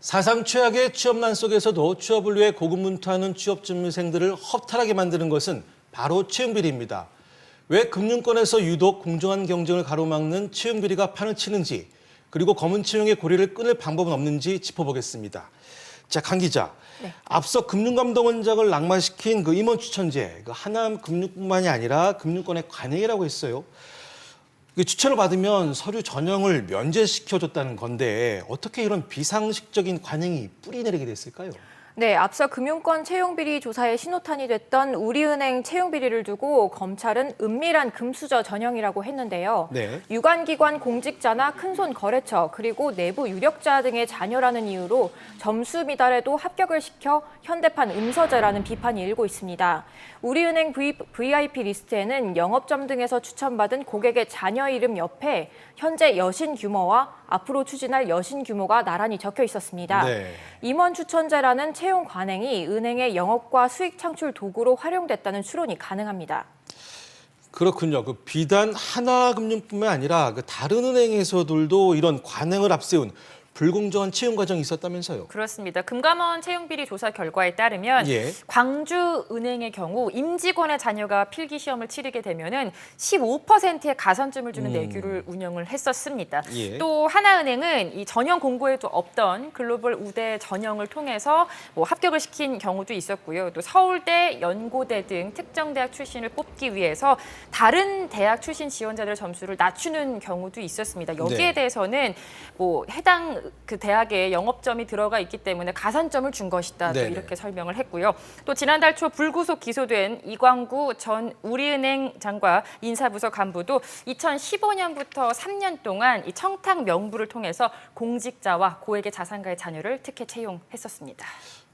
사상 최악의 취업난 속에서도 취업을 위해 고군분투하는 취업준비생들을 허탈하게 만드는 것은 바로 채용비리입니다. 왜 금융권에서 유독 공정한 경쟁을 가로막는 채용비리가 판을 치는지, 그리고 검은 채용의 고리를 끊을 방법은 없는지 짚어보겠습니다. 자, 강 기자. 네. 앞서 금융감독원장을 낙마시킨 그 임원 추천제, 하나금융뿐만이 아니라 금융권의 관행이라고 했어요. 추천을 받으면 서류 전형을 면제시켜줬다는 건데 어떻게 이런 비상식적인 관행이 뿌리 내리게 됐을까요? 네, 앞서 금융권 채용비리 조사의 신호탄이 됐던 우리은행 채용비리를 두고 검찰은 은밀한 금수저 전형이라고 했는데요. 네. 유관기관 공직자나 큰손 거래처 그리고 내부 유력자 등의 자녀라는 이유로 점수 미달에도 합격을 시켜 현대판 음서제라는 비판이 일고 있습니다. 우리은행 VIP 리스트에는 영업점 등에서 추천받은 고객의 자녀 이름 옆에 현재 여신 규모와 앞으로 추진할 여신 규모가 나란히 적혀 있었습니다. 네. 임원 추천제라는 채용 관행이 은행의 영업과 수익 창출 도구로 활용됐다는 추론이 가능합니다. 그렇군요. 비단 하나금융뿐만 아니라 다른 은행에서들도 이런 관행을 앞세운 불공정한 채용 과정이 있었다면서요? 그렇습니다. 금감원 채용비리 조사 결과에 따르면 예. 광주은행의 경우 임직원의 자녀가 필기 시험을 치르게 되면은 15%의 가산점을 주는 내규를 운영을 했었습니다. 예. 또 하나은행은 이 전형 공고에도 없던 글로벌 우대 전형을 통해서 합격을 시킨 경우도 있었고요. 또 서울대, 연고대 등 특정 대학 출신을 뽑기 위해서 다른 대학 출신 지원자들 점수를 낮추는 경우도 있었습니다. 여기에 네. 대해서는 해당 그 대학에 영업점이 들어가 있기 때문에 가산점을 준 것이다. 또 네네. 이렇게 설명을 했고요. 또 지난달 초 불구속 기소된 이광구 전 우리은행장과 인사부서 간부도 2015년부터 3년 동안 이 청탁 명부를 통해서 공직자와 고액의 자산가의 자녀를 특혜 채용했었습니다.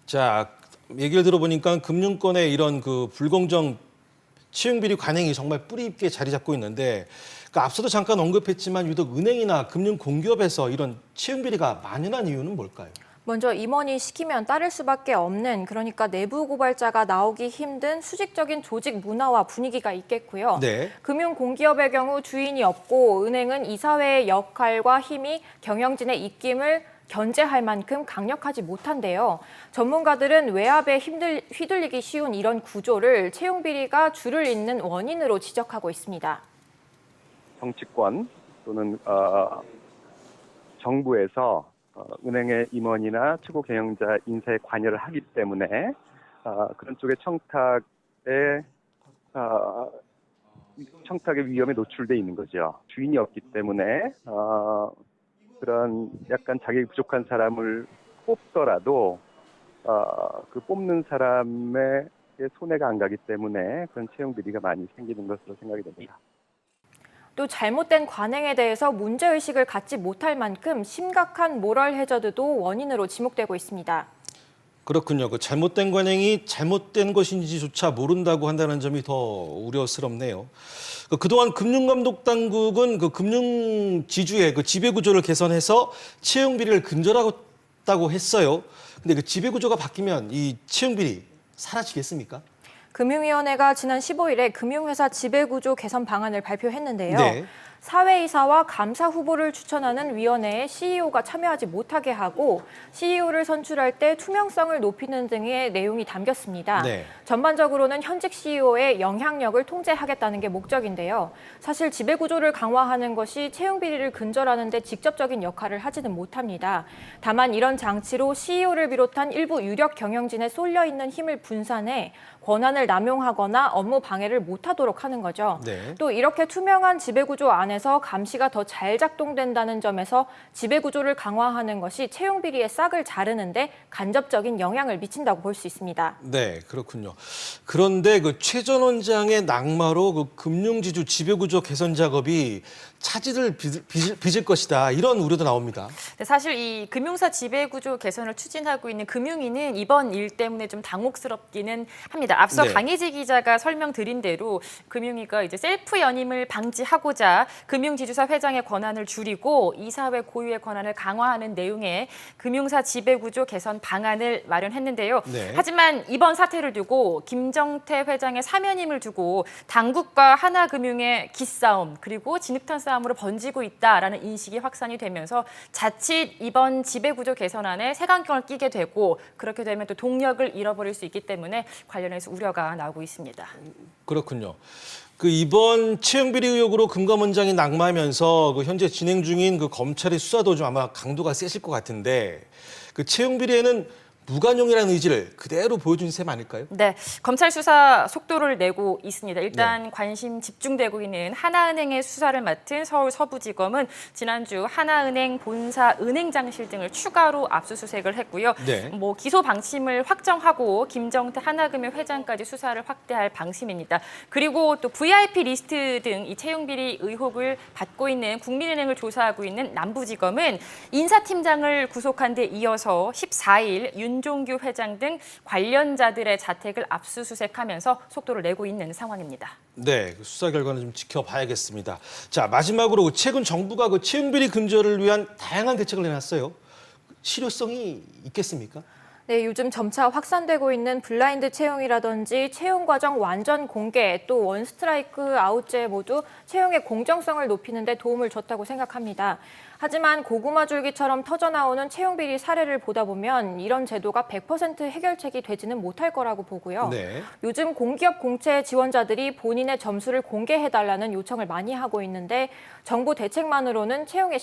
자, 얘기를 들어보니까 금융권의 이런 불공정 채용비리 관행이 정말 뿌리 깊게 자리 잡고 있는데 앞서도 잠깐 언급했지만 유독 은행이나 금융공기업에서 이런 채용비리가 만연한 이유는 뭘까요? 먼저 임원이 시키면 따를 수밖에 없는 그러니까 내부 고발자가 나오기 힘든 수직적인 조직 문화와 분위기가 있겠고요. 네. 금융공기업의 경우 주인이 없고 은행은 이사회의 역할과 힘이 경영진의 입김을 견제할 만큼 강력하지 못한데요. 전문가들은 외압에 휘둘리기 쉬운 이런 구조를 채용비리가 줄을 잇는 원인으로 지적하고 있습니다. 정치권 또는 정부에서 은행의 임원이나 최고 경영자 인사에 관여를 하기 때문에 그런 쪽의 청탁의 위험에 노출돼 있는 거죠. 주인이 없기 때문에 그런 약간 자격이 부족한 사람을 뽑더라도 그 뽑는 사람의 손해가 안 가기 때문에 그런 채용 비리가 많이 생기는 것으로 생각이 됩니다. 또 잘못된 관행에 대해서 문제의식을 갖지 못할 만큼 심각한 모럴 해저드도 원인으로 지목되고 있습니다. 그렇군요. 잘못된 관행이 잘못된 것인지조차 모른다고 한다는 점이 더 우려스럽네요. 그동안 금융감독당국은 금융지주의 지배구조를 개선해서 채용비리를 근절하겠다고 했어요. 근데 지배구조가 바뀌면 이 채용비리 사라지겠습니까? 금융위원회가 지난 15일에 금융회사 지배구조 개선 방안을 발표했는데요. 네. 사회이사와 감사 후보를 추천하는 위원회에 CEO가 참여하지 못하게 하고 CEO를 선출할 때 투명성을 높이는 등의 내용이 담겼습니다. 네. 전반적으로는 현직 CEO의 영향력을 통제하겠다는 게 목적인데요. 사실 지배구조를 강화하는 것이 채용비리를 근절하는 데 직접적인 역할을 하지는 못합니다. 다만 이런 장치로 CEO를 비롯한 일부 유력 경영진에 쏠려 있는 힘을 분산해 권한을 남용하거나 업무 방해를 못하도록 하는 거죠. 네. 또 이렇게 투명한 지배구조 안에서 감시가 더 잘 작동된다는 점에서 지배구조를 강화하는 것이 채용비리의 싹을 자르는데 간접적인 영향을 미친다고 볼 수 있습니다. 네, 그렇군요. 그런데 최 전 원장의 낙마로 금융지주 지배구조 개선 작업이 차질을 빚을 것이다. 이런 우려도 나옵니다. 근데 사실 이 금융사 지배구조 개선을 추진하고 있는 금융위는 이번 일 때문에 좀 당혹스럽기는 합니다. 앞서 네. 강희지 기자가 설명드린 대로 금융위가 이제 셀프 연임을 방지하고자 금융지주사 회장의 권한을 줄이고 이사회 고유의 권한을 강화하는 내용의 금융사 지배구조 개선 방안을 마련했는데요. 네. 하지만 이번 사태를 두고 김정태 회장의 사면임을 두고 당국과 하나금융의 기싸움 그리고 진흙탕 싸움으로 번지고 있다라는 인식이 확산이 되면서 자칫 이번 지배구조 개선안에 색안경을 끼게 되고 그렇게 되면 또 동력을 잃어버릴 수 있기 때문에 관련해서 우려가 나오고 있습니다. 그렇군요. 그 이번 채용비리 의혹으로 금감원장이 낙마하면서 그 현재 진행 중인 그 검찰의 수사도 좀 아마 강도가 세실 것 같은데 그 채용비리에는 무관용이라는 의지를 그대로 보여준 셈 아닐까요? 네, 검찰 수사 속도를 내고 있습니다. 일단 관심 집중되고 있는 하나은행의 수사를 맡은 서울 서부지검은 지난주 하나은행 본사 은행장실 등을 추가로 압수수색을 했고요. 네. 뭐 기소 방침을 확정하고 김정태 하나금융 회장까지 수사를 확대할 방침입니다. 그리고 또 VIP 리스트 등 이 채용비리 의혹을 받고 있는 국민은행을 조사하고 있는 남부지검은 인사팀장을 구속한 데 이어서 14일 윤종규 회장 등 관련자들의 자택을 압수수색하면서 속도를 내고 있는 상황입니다. 네, 그 수사 결과는 좀 지켜봐야겠습니다. 자, 마지막으로 최근 정부가 그 채용비리 근절을 위한 다양한 대책을 내놨어요. 실효성이 있겠습니까? 네, 요즘 점차 확산되고 있는 블라인드 채용이라든지 채용 과정 완전 공개, 또 원스트라이크 아웃제 모두 채용의 공정성을 높이는 데 도움을 줬다고 생각합니다. 하지만 고구마 줄기처럼 터져나오는 채용비리 사례를 보다 보면 이런 제도가 100% 해결책이 되지는 못할 거라고 보고요. 네. 요즘 공기업 공채 지원자들이 본인의 점수를 공개해달라는 요청을 많이 하고 있는데 정부 대책만으로는 채용의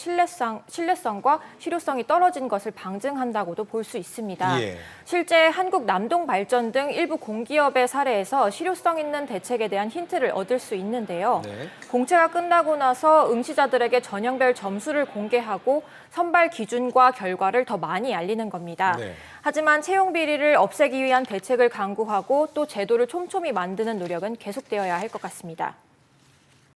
신뢰성과 실효성이 떨어진 것을 방증한다고도 볼 수 있습니다. 예. 실제 한국 남동발전 등 일부 공기업의 사례에서 실효성 있는 대책에 대한 힌트를 얻을 수 있는데요. 네. 공채가 끝나고 나서 응시자들에게 전형별 점수를 공개하고 선발 기준과 결과를 더 많이 알리는 겁니다. 네. 하지만 채용 비리를 없애기 위한 대책을 강구하고 또 제도를 촘촘히 만드는 노력은 계속되어야 할 것 같습니다.